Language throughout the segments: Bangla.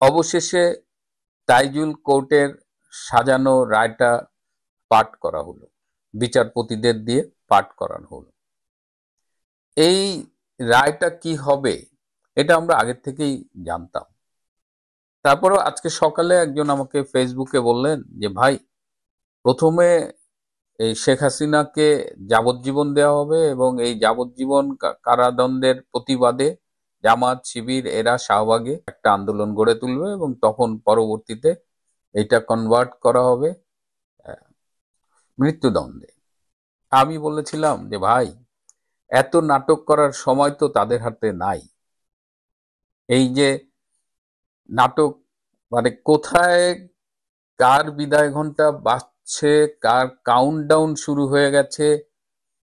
অবশেষে তাইজুল কোর্টের সাজানো রায়টা পাঠ করা হলো, বিচারপতিদের দিয়ে পাঠ করানো হলো। এই রায়টা কি হবে এটা আমরা আগের থেকেই জানতাম। তারপরেও আজকে সকালে একজন আমাকে ফেসবুকে বললেন যে ভাই, প্রথমে এই শেখ হাসিনাকে যাবজ্জীবন দেওয়া হবে এবং এই যাবজ্জীবন কারাদণ্ডের প্রতিবাদে জামাত শিবির এরা শাহবাগে একটা আন্দোলন গড়ে তুলবে এবং তখন পরবর্তীতে এটা কনভার্ট করা হবে মৃত্যুদণ্ডে। আমি বলেছিলাম যে ভাই, এত নাটক করার সময় তো তাদের হাতে নাই। এই যে নাটক, মানে কোথায় কার বিদায় ঘন্টা বাজছে, কার কাউন্টডাউন শুরু হয়ে গেছে,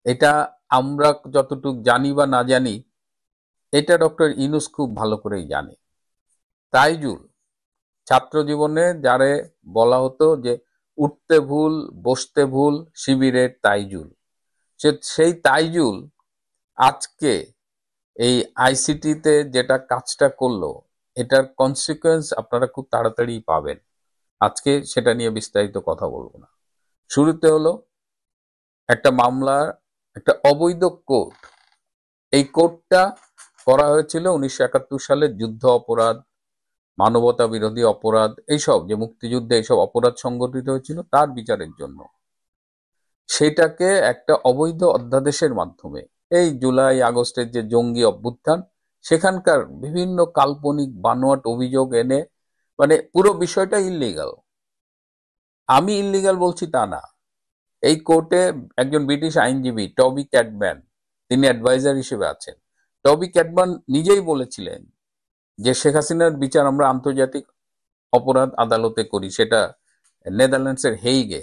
এটা আমরা যতটুক জানি বা না জানি, এটা ডক্টর ইউনূস খুব ভালো করেই জানে। তাইজুল ছাত্র জীবনে যারে বলা হতো যে উঠতে ভুল বসতে ভুল শিবিরের তাইজুল, সেই তাইজুল আজকে এই আইসিটিতে যেটা কাজটা করলো, এটার কনসিকুয়েন্স আপনারা খুব তাড়াতাড়ি পাবেন। আজকে সেটা নিয়ে বিস্তারিত কথা বলবো না। শুরুতে হলো একটা মামলার একটা অবৈধ কোর্ট। এই কোর্টটা করা হয়েছিল 1971 সালে যুদ্ধ অপরাধ, মানবতা বিরোধী অপরাধ, এইসব যে মুক্তিযুদ্ধে এইসব অপরাধ সংগঠিত হয়েছিল তার বিচারের জন্য। সেটাকে একটা অবৈধ অধ্যাদেশের মাধ্যমে এই জুলাই আগস্টের যে জঙ্গি অভ্যুত্থান, সেখানকার বিভিন্ন কাল্পনিক বানোয়াট অভিযোগ এনে, মানে পুরো বিষয়টা ইল্লিগাল। আমি ইল্লিগাল বলছি তা না। এই কোর্টে একজন ব্রিটিশ আইনজীবী টবি ক্যাটম্যান, তিনি অ্যাডভাইজার হিসেবে আছেন। টবি ক্যাটম্যান নিজেই বলেছিলেন যে শেখ হাসিনার বিচার আমরা আন্তর্জাতিক অপরাধ আদালতে করি, সেটা নেদারল্যান্ডসের হেইগে।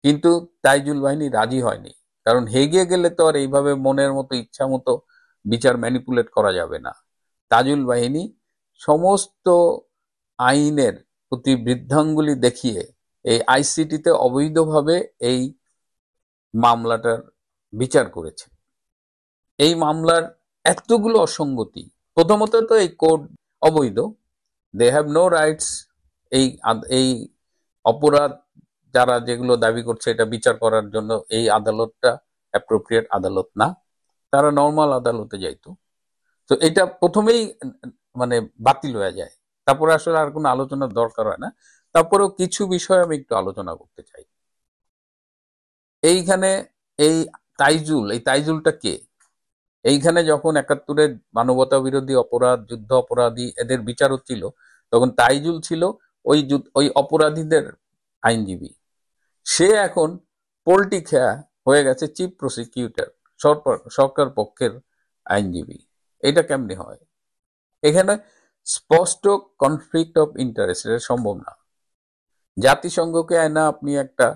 কিন্তু তাইজুল বাহিনী রাজি হয়নি, কারণ হেগে গেলে তো আর এইভাবে মনের মতো ইচ্ছা মতো বিচার ম্যানিপুলেট করা যাবে না। তাজুল বাহিনী সমস্ত আইনের প্রতি বৃদ্ধাঙ্গুলি দেখিয়ে এই আইসিটিতে অবৈধভাবে এই মামলাটার বিচার করেছে। এই মামলার এতগুলো অসঙ্গতি, প্রথমত তো এই কোড অবৈধ, দে হ্যাভ নো রাইটস। এই এই অপরাধ যারা যেগুলো দাবি করছে এটা বিচার করার জন্য এই আদালতটা অ্যাপ্রোপ্রিয়েট আদালত না, তারা নর্মাল আদালতে যাইতো। তো এটা প্রথমেই মানে বাতিল হয়ে যায়, তারপরে আসলে আর কোনো আলোচনার দরকার হয় না। তারপরেও কিছু বিষয় আমি একটু আলোচনা করতে চাই। এইখানে এই তাইজুলটা কে? এইখানে যখন 71-এর মানবতা বিরোধী অপরাধ, যুদ্ধ অপরাধী এদের বিচার হচ্ছিল, তখন তাইজুল ছিল ওই অপরাধীদের আইনজীবী। সে এখন পোল্টি খেয়া হয়ে গেছে চিফ প্রসিকিউটর, সরকার পক্ষের আইনজীবী। এটা কেমনে হয়? এখানে স্পষ্ট কনফ্লিক্ট অফ ইন্টারেস্ট, এটা সম্ভব না। জাতিসংঘকে আয়না আপনি একটা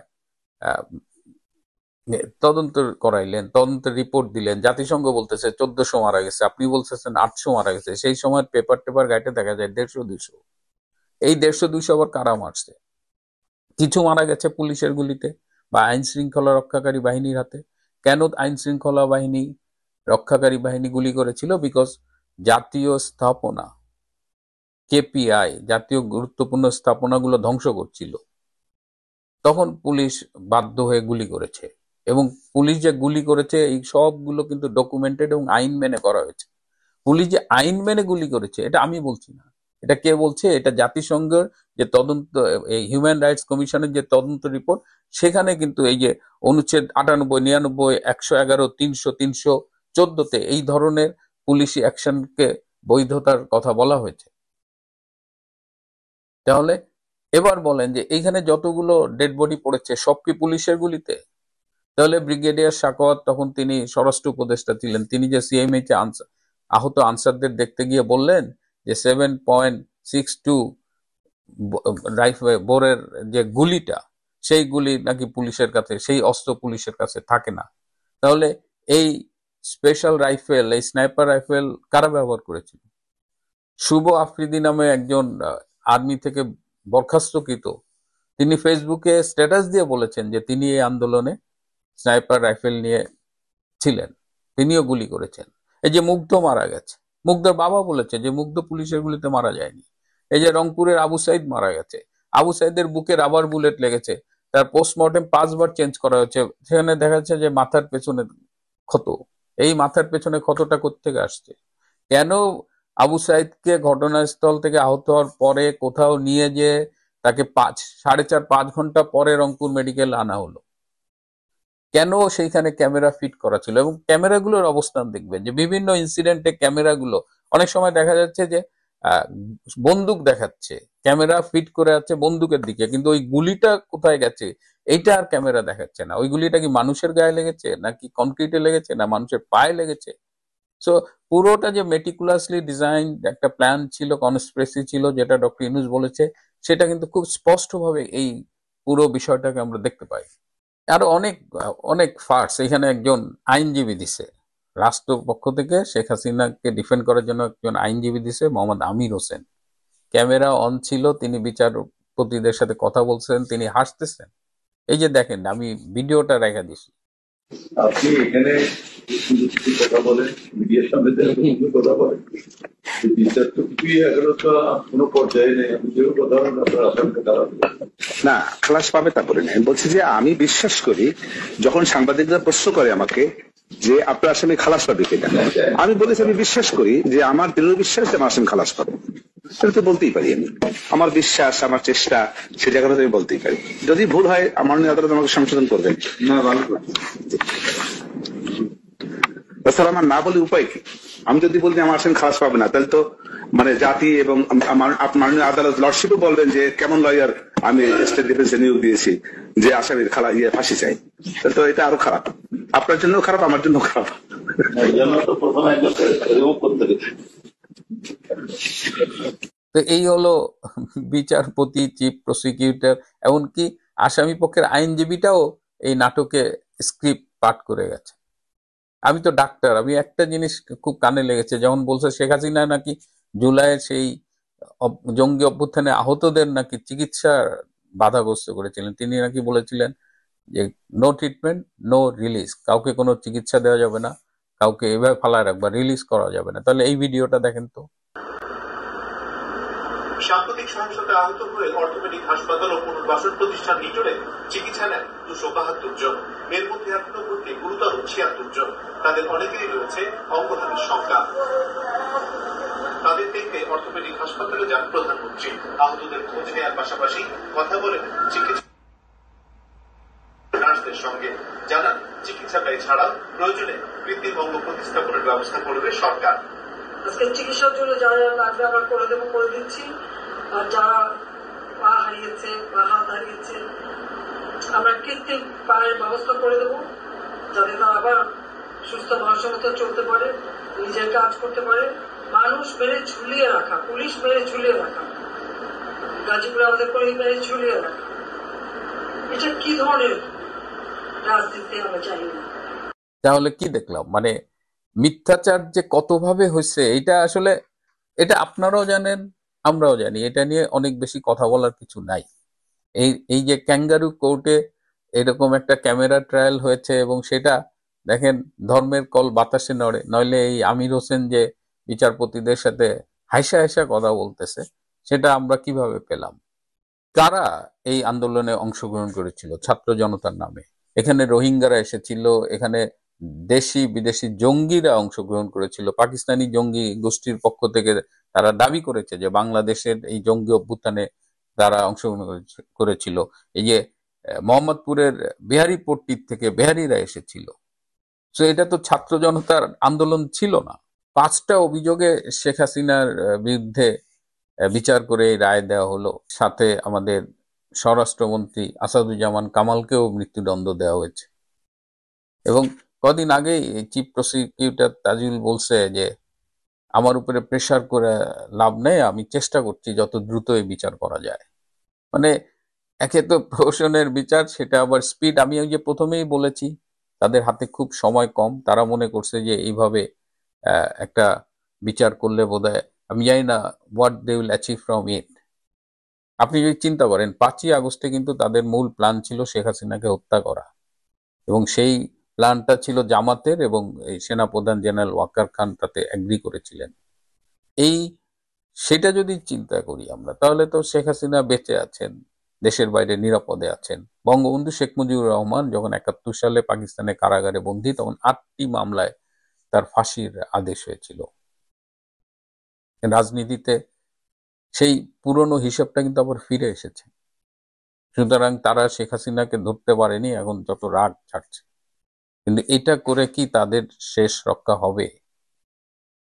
তদন্ত করাইলেন, তদন্তের রিপোর্ট দিলেন, জাতিসংঘ বলতেছে 1400 মারা গেছে, আপনি বলতেছেন 800 মারা গেছে। সেই সময় পেপার টেপার গাইটে দেখা যায় 150-200। এই 150-200 আবার কারা মারছে? কিছু মারা গেছে পুলিশের গুলিতে বা আইন শৃঙ্খলা রক্ষাকারী বাহিনীর হাতে। কেন আইন শৃঙ্খলা বাহিনী রক্ষাকারী বাহিনী গুলি করেছিল? বিকজ জাতীয় স্থাপনা, কেপিআই, জাতীয় গুরুত্বপূর্ণ স্থাপনাগুলো ধ্বংস করছিল, তখন পুলিশ বাধ্য হয়ে গুলি করেছে। এবং পুলিশ যে গুলি করেছে এই সবগুলো কিন্তু ডকুমেন্টেড এবং আইন মেনে করা হয়েছে। পুলিশ যে আইন মেনে গুলি করেছে এটা আমি বলছি না, এটা কে বলছে? এটা জাতিসংঘের যে তদন্ত, এই হিউম্যান রাইটস কমিশনের যে তদন্ত রিপোর্ট, সেখানে কিন্তু এই যে অনুচ্ছেদ 98, 99, 111, 300, 314-তে এই ধরনের পুলিশি অ্যাকশনকে বৈধতার কথা বলা হয়েছে। তাহলে এবার বলেন যে এইখানে যতগুলো ডেড বডি পড়েছে সব কি পুলিশের গুলিতে? তাহলে ব্রিগেডিয়ার সাখাওয়াত, তখন তিনি স্বরাষ্ট্র উপদেষ্টা ছিলেন, তিনি যে সিএমএইচে আহত আনসারদের দেখতে গিয়ে বললেন যে 7.62 রাইফেল বোরের যে গুলিটা, সেই গুলি নাকি পুলিশের কাছে, সেই অস্ত্র পুলিশের কাছে থাকে না। তাহলে এই স্পেশাল রাইফেল, এই স্নাইপার রাইফেল কারা ব্যবহার করেছিল? শুভ আফ্রিদি নামে একজন আর্মি থেকে বরখাস্তকৃত, তিনি ফেসবুকে স্ট্যাটাস দিয়ে বলেছেন যে তিনি এই আন্দোলনে স্নাইপার রাইফেল নিয়ে ছিলেন, তিনিও গুলি করেছেন। এই যে মুগ্ধ মারা গেছে, মুগ্ধর বাবা বলেছে যে মুগ্ধ পুলিশের গুলিতে মারা যায়নি, এই যে রংপুরের আবু সাইদ মারা গেছে, আবু সাইদের বুকে রাবার বুলেট লেগেছে, তার পোস্টমর্টেম 5 বার চেঞ্জ করা হয়েছে, সেখানে দেখা যাচ্ছে যে মাথার পেছনে ক্ষত। এই মাথার পেছনে ক্ষতটা কোত্থেকে আসছে? কেন আবু সাইদকে ঘটনাস্থল থেকে আহত হওয়ার পরে কোথাও নিয়ে যে তাকে 4.5-5 ঘন্টা পরে রংপুর মেডিকেল আনা হলো? কেন সেইখানে ক্যামেরা ফিট করা ছিল? এবং ক্যামেরাগুলোর অবস্থান দেখবেন যে বিভিন্ন ইনসিডেন্টে ক্যামেরাগুলো অনেক সময় দেখা যাচ্ছে যে আহ, বন্দুক দেখাচ্ছে, ক্যামেরা ফিট করে আছে বন্দুকের দিকে, কিন্তু ওই গুলিটা কোথায় গেছে এইটা আর ক্যামেরা দেখাচ্ছে না। ওই গুলিটা কি মানুষের গায়ে লেগেছে, নাকি কনক্রিটে লেগেছে, না মানুষের পায়ে লেগেছে? সো পুরোটা যে মেটিকুলাসলি ডিজাইন একটা প্ল্যান ছিল, কনস্পিরেসি ছিল, যেটা ডক্টর ইউনূস বলেছে, সেটা কিন্তু খুব স্পষ্টভাবে এই পুরো বিষয়টাকে আমরা দেখতে পাই। আরো অনেক অনেক ফার্স এখানে একজন আইনজীবী দিছে, রাষ্ট্রপক্ষ থেকে শেখ হাসিনাকে ডিফেন্ড করার জন্য একজন আইনজীবী দিছে, মোহাম্মদ আমির হোসেন। ক্যামেরা অন ছিল, তিনি বিচারপতিদের সাথে কথা বলছেন, তিনি হাসতেছেন। এই যে দেখেন, আমি ভিডিওটা রেখে দিছি। আপনি এখানে কথা বলেন, মিডিয়ার সামনে কথা বলেন, বিচার তো কিছুই এখনো তো কোনো পর্যায়ে নেই। আপনি যেও কথা বলেন আপনার আসামকে তারা না খালাস পাবে তা বলে নেই। আমি বলছি যে আমি বিশ্বাস করি, যখন সাংবাদিকরা প্রশ্ন করে আমাকে যে আপনার আসামি খালাস পাবে কিনা, আমি বলেছি আমি বিশ্বাস করি যে আমার দৃঢ় বিশ্বাস যে আমার আসামি খালাস পাবে। সেটা তো বলতেই পারি আমি, আমার বিশ্বাস, আমার চেষ্টা, সে জায়গাটা আমি বলতেই পারি। যদি ভুল হয় আমার আদালত আমাকে সংশোধন করবেন। না ভালো তাছাড়া আমার না বলে উপায় কি? আমি যদি বলি আমার আসামি খালাস পাবে না, তাহলে তো মানে জাতি এবং মাননীয় আদালত লর্ডশিপও বলবেন যে কেমন লয়ার আমি স্টেট ডিফেন্সে নিয়োগ দিয়েছি যে আসামির ফাঁসি চাই। তাহলে তো এটা আরো খারাপ, আপনার জন্য খারাপ, আমার জন্য খারাপ। এই জন্য তো প্রথমে রিমুভ করতে গেছে। তো এই হলো বিচারপতি, চিফ প্রসিকিউটর, এমনকি আসামি পক্ষের আইনজীবীটাও এই নাটকে স্ক্রিপ্ট পাঠ করে গেছে। আমি তো ডাক্তার, আমি একটা জিনিস খুব কানে লেগেছে, যেমন বলছে শেখ হাসিনা নাকি জুলাইয়ের সেই জঙ্গি অভ্যুত্থানে আহতদের নাকি চিকিৎসা বাধাগ্রস্ত করেছিলেন। তিনি নাকি বলেছিলেন যে নো ট্রিটমেন্ট নো রিলিজ, কাউকে কোনো চিকিৎসা দেওয়া যাবে না, কাউকে এভাবে ফালায় রাখবা, রিলিজ করা যাবে না। তাহলে এই ভিডিওটা দেখেন তো। সাম্প্রতিক সহিংসতায় আহত হয়ে অর্থোপেডিক হাসপাতাল ও পুনর্বাসন প্রতিষ্ঠান নিটোরে চিকিৎসা নেন 272 জন। এর মধ্যে এখনো ভর্তি গুরুতর 76 জন। তাদের অনেকেরই রয়েছে অঙ্গহানির শঙ্কা। তাদের দেখতে অর্থোপেডিক হাসপাতালে যান প্রধানমন্ত্রী। আহতদের খোঁজ নেওয়ার পাশাপাশি কথা বলেন চিকিৎসা নার্সদের সঙ্গে। জানান চিকিৎসা ব্যয় ছাড়াও প্রয়োজনে কৃত্রিম অঙ্গ প্রতিস্থাপনের ব্যবস্থা করবে সরকার। আজকে চিকিৎসার জন্য যারা লাগবে আমরা করে দেবো, করে দিচ্ছি। আর যারা পা হারিয়েছে বা হাত হারিয়েছে আমরা কৃত্রিম পায়ের ব্যবস্থা করে দেবো, যাতে তারা আবার সুস্থ মানুষের মতো চলতে পারে, নিজের কাজ করতে পারে। মানুষ মেরে ঝুলিয়ে রাখা, পুলিশ মেরে ঝুলিয়ে রাখা, গাজীপুরে আমাদের কর্মী মেরে ঝুলিয়ে রাখা, এটা কি ধরনের রাজনীতি আমরা চাই না। তাহলে কি দেখলাম, মানে মিথ্যাচার যে কতভাবে হয়েছে এটা আসলে, এটা আপনারাও জানেন, আমরাও জানি, এটা নিয়ে অনেক বেশি কথা বলার কিছু নাই। এই এই যে ক্যাঙ্গারু কোর্টে এরকম একটা ক্যামেরা ট্রায়াল হয়েছে, এবং সেটা দেখেন ধর্মের কল বাতাসে নড়ে। নইলে এই আমির হোসেন যে বিচারপতিদের সাথে হাইসা হাইসা কথা বলতেছে, সেটা আমরা কিভাবে পেলাম? কারা এই আন্দোলনে অংশগ্রহণ করেছিল ছাত্র জনতার নামে? এখানে রোহিঙ্গারা এসেছিল, এখানে দেশি বিদেশি জঙ্গিরা অংশগ্রহণ করেছিল, পাকিস্তানি জঙ্গি গোষ্ঠীর পক্ষ থেকে তারা দাবি করেছে যে বাংলাদেশের এই জঙ্গি অভ্যুত্থানে তারা অংশগ্রহণ করেছিল। এই যে মোহাম্মদপুরের বিহারি পট্টির থেকে বিহারিরা এসেছিল। তো এটা তো ছাত্র জনতার আন্দোলন ছিল না? 5টা অভিযোগে শেখ হাসিনার বিরুদ্ধে বিচার করে এই রায় দেওয়া হলো। সাথে আমাদের স্বরাষ্ট্রমন্ত্রী আসাদুজ্জামান কামালকেও মৃত্যুদণ্ড দেওয়া হয়েছে। এবং কদিন আগেই চিফ প্রসিকিউটর তাজুল বলছে যে আমার উপরে প্রেসার করে লাভ নেই, আমি চেষ্টা করছি যত দ্রুত এই বিচার করা যায়। মানে একে তো প্রহসনের বিচার, সেটা আবার স্পিড। আমি ওই যে প্রথমেই বলেছি, তাদের হাতে খুব সময় কম, তারা মনে করছে যে এইভাবে একটা বিচার করলে বোধহয়, আমি জানি না what they will achieve from it. আপনি যদি চিন্তা করেন 5ই আগস্টে কিন্তু তাদের মূল প্ল্যান ছিল শেখ হাসিনাকে হত্যা করা, এবং সেই প্ল্যানটা ছিল জামাতের, এবং এই সেনাপ্রধান জেনারেল ওয়াকার খান তাতে এগ্রি করেছিলেন। এই সেটা যদি চিন্তা করি আমরা, তাহলে তো শেখ হাসিনা বেঁচে আছেন, দেশের বাইরে নিরাপদে আছেন। বঙ্গবন্ধু শেখ মুজিবুর রহমান যখন 71 সালে পাকিস্তানের কারাগারে বন্দী, তখন 8টি মামলায় তার ফাঁসির আদেশ হয়েছিল। রাজনীতিতে সেই পুরনো হিসাবটা কিন্তু আবার ফিরে এসেছে। সুতরাং তারা শেখ হাসিনাকে ধরতে পারেনি, এখন যত রাগ ছাড়ছে। কিন্তু এটা করে কি তাদের শেষ রক্ষা হবে?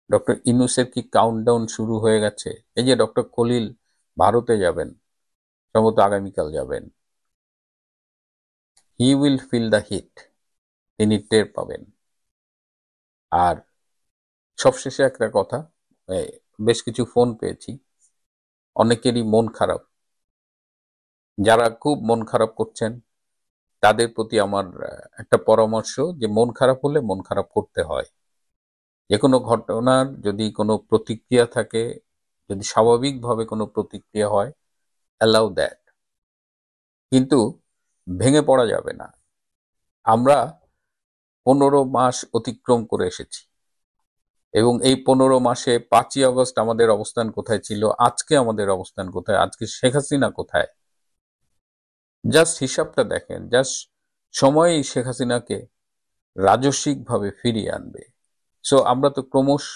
ডক্টর ইউনূসের কি কাউন্টডাউন শুরু হয়ে গেছে? এই যে ডক্টর খলিল ভারতে যাবেন, সম্ভবত আগামীকাল যাবেন, he will feel the heat, তিনি টের পাবেন। আর সবশেষে একটা কথা, বেশ কিছু ফোন পেয়েছি, অনেকেরই মন খারাপ। যারা খুব মন খারাপ করছেন তাদের প্রতি আমার একটা পরামর্শ, যে মন খারাপ হলে মন খারাপ করতে হয়। যে কোনো ঘটনার যদি কোনো প্রতিক্রিয়া থাকে, যদি স্বাভাবিকভাবে কোনো প্রতিক্রিয়া হয়, অ্যালাউ দ্যাট, কিন্তু ভেঙে পড়া যাবে না। আমরা 15 মাস অতিক্রম করে এসেছি এবং এই 15 মাসে 5ই আগস্ট আমাদের অবস্থান কোথায় ছিল, আজকে আমাদের অবস্থান কোথায়, আজকে শেখ হাসিনা কোথায়, জাস্ট হিসাবটা দেখেন। জাস্ট সময়ই শেখ হাসিনাকে রাজস্বিকভাবে ফিরিয়ে আনবে। সো আমরা তো ক্রমশ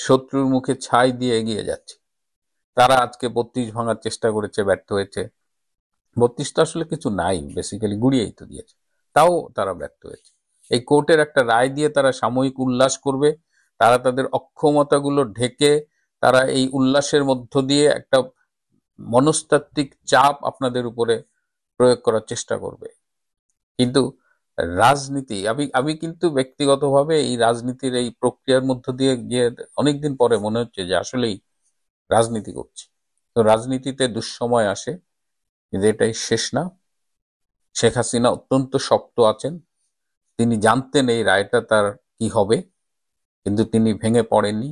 শত্রুর মুখে ছাই দিয়ে এগিয়ে যাচ্ছি। তারা আজকে 32 ভাঙার চেষ্টা করেছে, ব্যর্থ হয়েছে। 32 তো আসলে কিছু নাই, বেসিক্যালি গুড়িয়েই তো দিয়েছে, তাও তারা ব্যর্থ হয়েছে। এই কোর্টের একটা রায় দিয়ে তারা সাময়িক উল্লাস করবে, তারা তাদের অক্ষমতাগুলো ঢেকে তারা এই উল্লাসের মধ্য দিয়ে একটা মনস্তাত্ত্বিক চাপ আপনাদের উপরে প্রয়োগ করার চেষ্টা করবে। কিন্তু রাজনীতি, আমি কিন্তু ব্যক্তিগতভাবে এই রাজনীতির এই প্রক্রিয়ার মধ্য দিয়ে গিয়ে অনেকদিন পরে মনে হচ্ছে যে আসলেই রাজনীতি করছি। তো রাজনীতিতে দুঃসময় আসে, কিন্তু এটাই শেষ না। শেখ হাসিনা অত্যন্ত শক্ত আছেন, তিনি জানতেন এই রায়টা তার কি হবে, কিন্তু তিনি ভেঙে পড়েননি।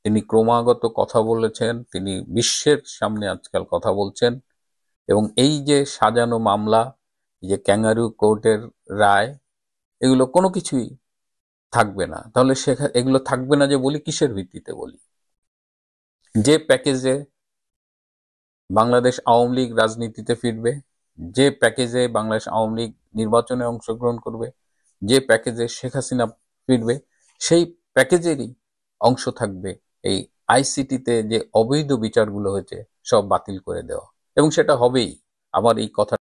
তিনি ক্রমাগত কথা বলেছেন, তিনি বিশ্বের সামনে আজকাল কথা বলছেন। এবং এই যে সাজানো মামলা, এই যে ক্যাঙ্গারু কোর্টের রায়, এগুলো কোনো কিছুই থাকবে না। তাহলে এগুলো থাকবে না যে বলি, কিসের ভিত্তিতে বলি? যে প্যাকেজে বাংলাদেশ আওয়ামী লীগ রাজনীতিতে ফিরবে, যে প্যাকেজে বাংলাদেশ আওয়ামী লীগ নির্বাচনে অংশগ্রহণ করবে, যে প্যাকেজে শেখ হাসিনা ফিরবে, সেই প্যাকেজেরই অংশ থাকবে এই আইসিটিতে যে অবৈধ বিচারগুলো হয়েছে সব বাতিল করে দেওয়া। এবং সেটা হবেই। আমার এই কথা